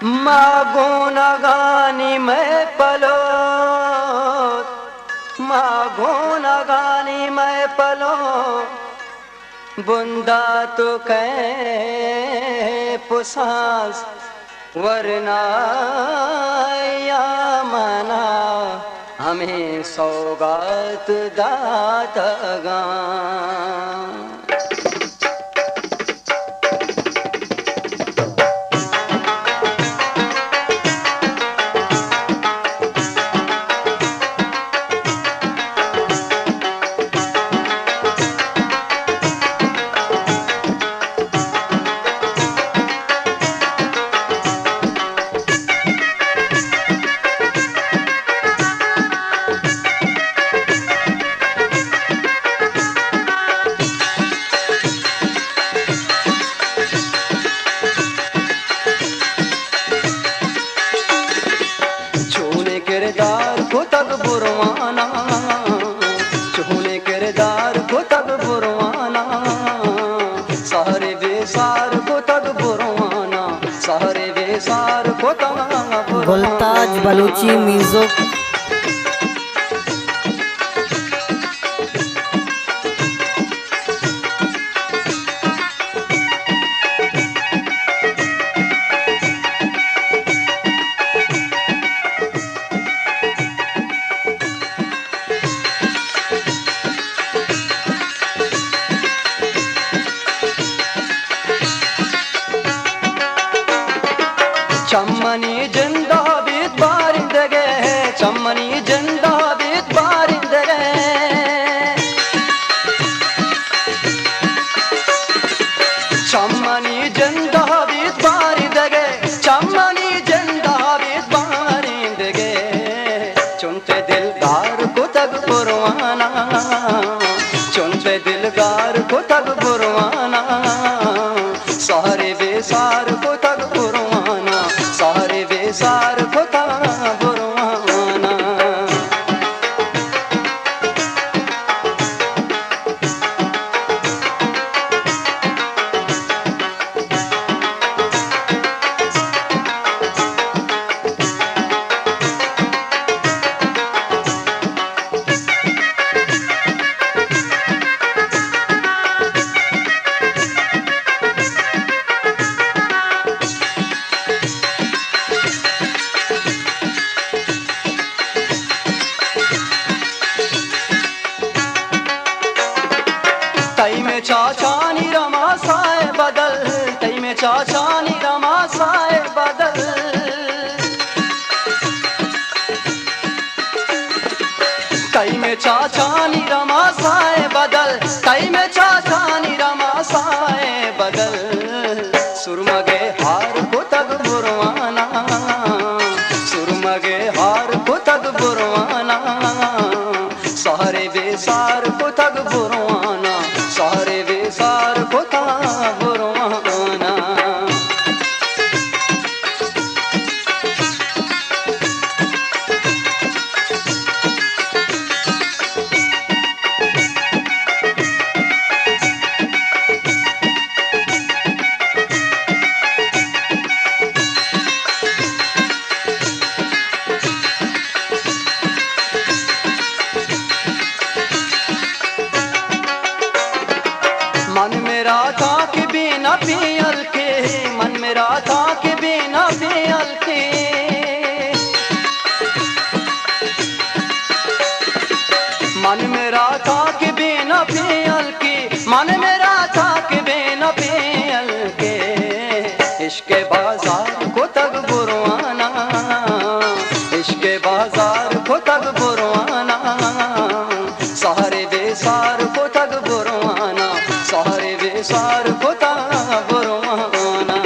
मागो नगानी मैं पलो, मागो नगानी मैं पलो, बुंदा तो कह पुसास वरना या मना हमें सौगात दातगा। किरदार को तक बुरवाना, चूने किरदार को तक बुरवाना, सारे बेसार को तक बुरवाना, सारे बेसार को तक बुरवाना। गुलताज बलूची म्यूजिक। चम्मनी जिंदा बीत बारिंदगे, चम्मनी जिंदा बीत बारिंदगे, चम्मनी जिंदा बीत बारिंदगे, चम्मनी जिंदा बीत बारिंदगे, चुनते दिलदार को तक बुरवाना, चुनते दिलदार को तक बुरवाना, सारे बेसार को तक बुरवाना, सारे बेसार को तक बुरवाना। तई में चाचानी रमा साए बदल, तई में चाचानी रमा साए बदल, तई में चाचानी रमा साए बदल, तई में चाचानी रमा साए बदल, सुरमगे हार को तक बुरवाना, सुरमगे हार को तक बुरवाना, सारे बेसार को तक बुरवाना, सारे बेसार को तक बुरवाना। मन मेरा था कि बिना पियल के, मन मेरा था कि बिना पियल के, मन मेरा था कि बिना पियल के, मन मेरा था कि बिना पियल के, इश्क बाजार को तक बुरवाना, इश्क बाजार को तक बुरवाना, सारे बेसार को तक बुरवाना, सारे बेसार को तक बुरवाना।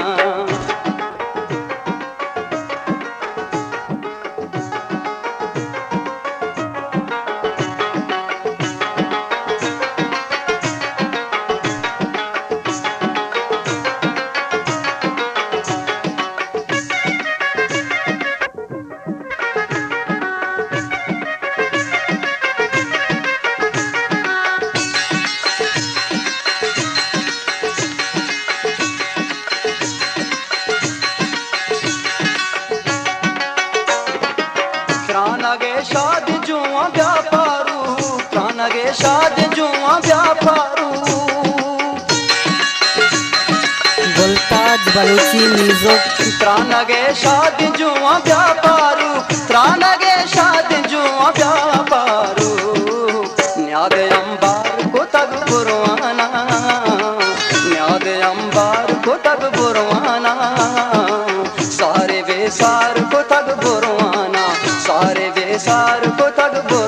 शाद जुआ व्यापारू गुलताज बलूची म्यूजिक त्रानगे शाद जुआ व्यापारू त्रानगे शाद जुआ व्यापारू न्याद अंबार को तग बुरवाना न्याद अंबार को तग बुरवाना सारे बेसार को तग बुरवाना सारे बेसार को तग बुरवाना